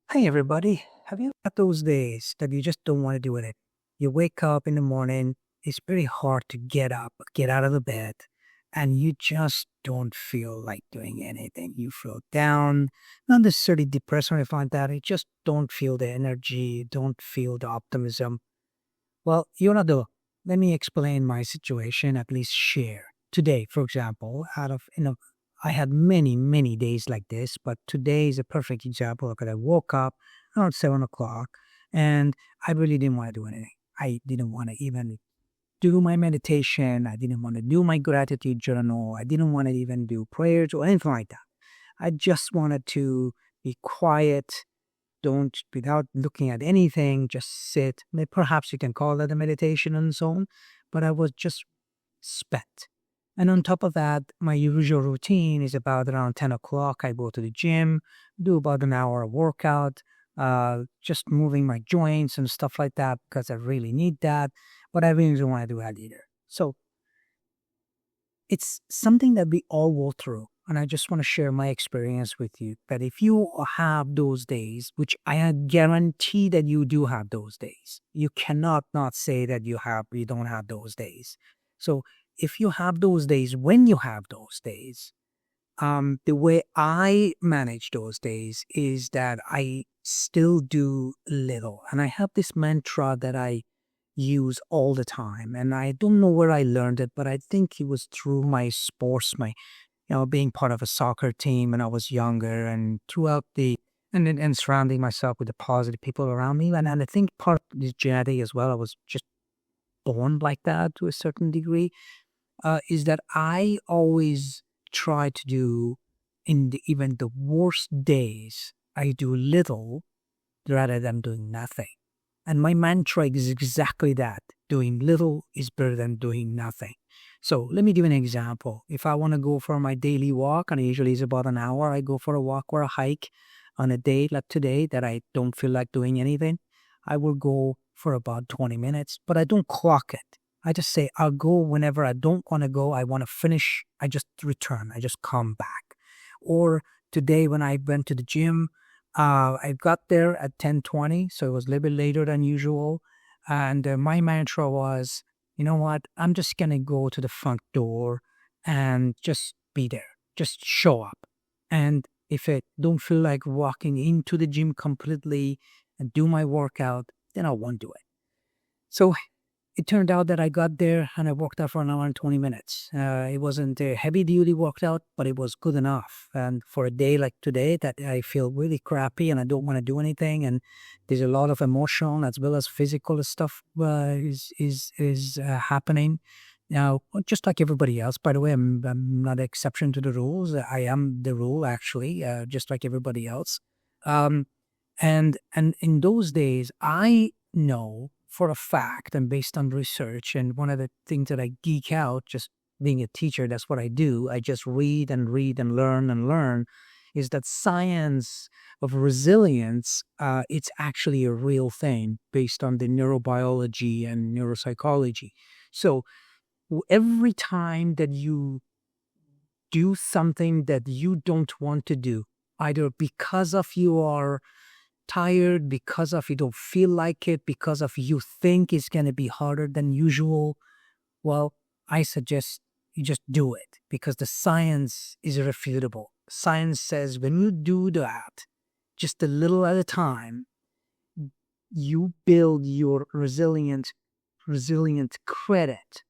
Hey everybody, have you had those days that you just don't want to do it? You wake up in the morning, it's very hard to get up, get out of the bed, and you just don't feel like doing anything. You feel down, not necessarily depressed or anything like that. You just don't feel the energy, don't feel the optimism. Well, let me explain my situation, at least share. Today, for example, I had many days like this, but today is a perfect example because I woke up around 7 o'clock and I really didn't want to do anything. I didn't want to even do my meditation. I didn't want to do my gratitude journal. I didn't want to even do prayers or anything like that. I just wanted to be quiet, don't without looking at anything, just sit. Perhaps you can call that a meditation and so on, but I was just spent. And on top of that, my usual routine is about around 10 o'clock. I go to the gym, do about an hour of workout, just moving my joints and stuff like that because I really need that. But I really don't want to do that either. So it's something that we all go through. And I just want to share my experience with you that if you have those days, which I guarantee that you do have those days, you cannot not say that you don't have those days. So if you have those days, when you have those days, the way I manage those days is that I still do little. And I have this mantra that I use all the time. And I don't know where I learned it, but I think it was through my sports, being part of a soccer team when I was younger and and surrounding myself with the positive people around me. And I think part of this genetic as well, I was just born like that to a certain degree, is that I always try to do even the worst days, I do little rather than doing nothing. And my mantra is exactly that. Doing little is better than doing nothing. So let me give an example. If I want to go for my daily walk, and usually it's about an hour, I go for a walk or a hike on a day like today that I don't feel like doing anything, I will go for about 20 minutes, but I don't clock it. I just say I'll go whenever I don't want to go. I want to finish. I just return. I just come back. Or today when I went to the gym, I got there at 10:20, so it was a little bit later than usual. And my mantra was, you know what? I'm just gonna go to the front door and just be there. Just show up. And if I don't feel like walking into the gym completely and do my workout, then I won't do it. So it turned out that I got there and I worked out for an hour and 20 minutes. It wasn't a heavy duty workout, but it was good enough. And for a day like today that I feel really crappy and I don't want to do anything, and there's a lot of emotional as well as physical stuff is happening. Now, just like everybody else, by the way, I'm not an exception to the rules. I am the rule, actually, just like everybody else. Um, and in those days, I know for a fact and based on research, and one of the things that I geek out, just being a teacher, that's what I do. I just read and learn, is that science of resilience, it's actually a real thing based on the neurobiology and neuropsychology. So every time that you do something that you don't want to do, either because of you are tired, because of you don't feel like it, because of you think it's going to be harder than usual, well, I suggest you just do it because the science is irrefutable. Science says when you do that, just a little at a time, you build your resilient credit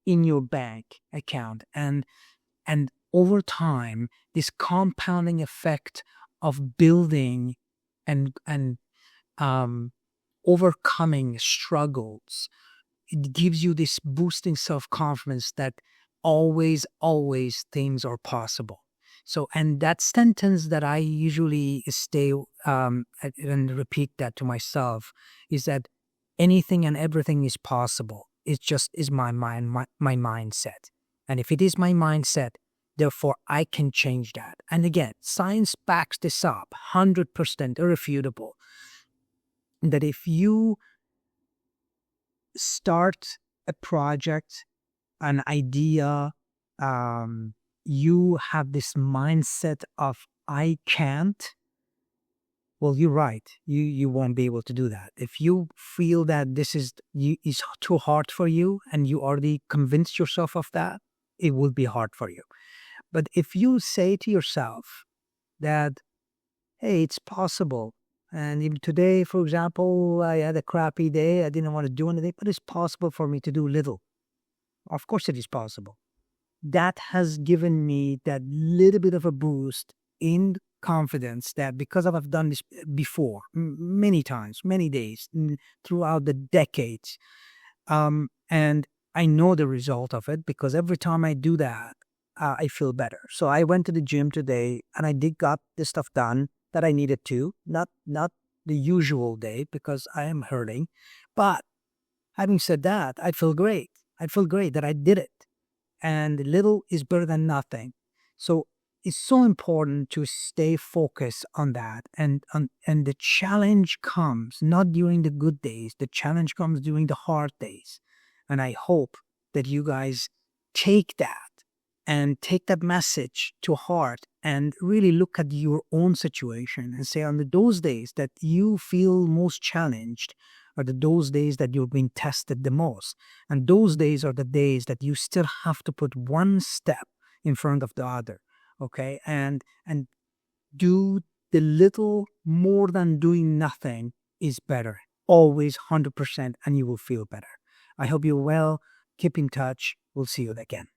in your bank account, and over time, this compounding effect of building and um, overcoming struggles, it gives you this boosting self-confidence that always things are possible. So, and that sentence that I usually and repeat that to myself is that anything and everything is possible. It just is my mind, my mindset. And if it is my mindset, therefore I can change that. And again, science backs this up, 100% irrefutable, that if you start a project, an idea, you have this mindset of I can't, well, you're right. You won't be able to do that. If you feel that is too hard for you and you already convinced yourself of that, it will be hard for you. But if you say to yourself that, hey, it's possible. And even today, for example, I had a crappy day. I didn't want to do anything, but it's possible for me to do little. Of course, it is possible. That has given me that little bit of a boost in confidence that because I've done this before many times, many days throughout the decades. And I know the result of it because every time I do that, I feel better. So I went to the gym today and I did got the stuff done that I needed to, not the usual day because I am hurting. But having said that, I feel great. I feel great that I did it, and little is better than nothing. So it's so important to stay focused on that. And the challenge comes not during the good days. The challenge comes during the hard days. And I hope that you guys take that and take that message to heart and really look at your own situation and say on those days that you feel most challenged are those days that you're being tested the most. And those days are the days that you still have to put one step in front of the other. Okay. And do the little more than doing nothing is better. Always 100%, and you will feel better. I hope you're well. Keep in touch. We'll see you again.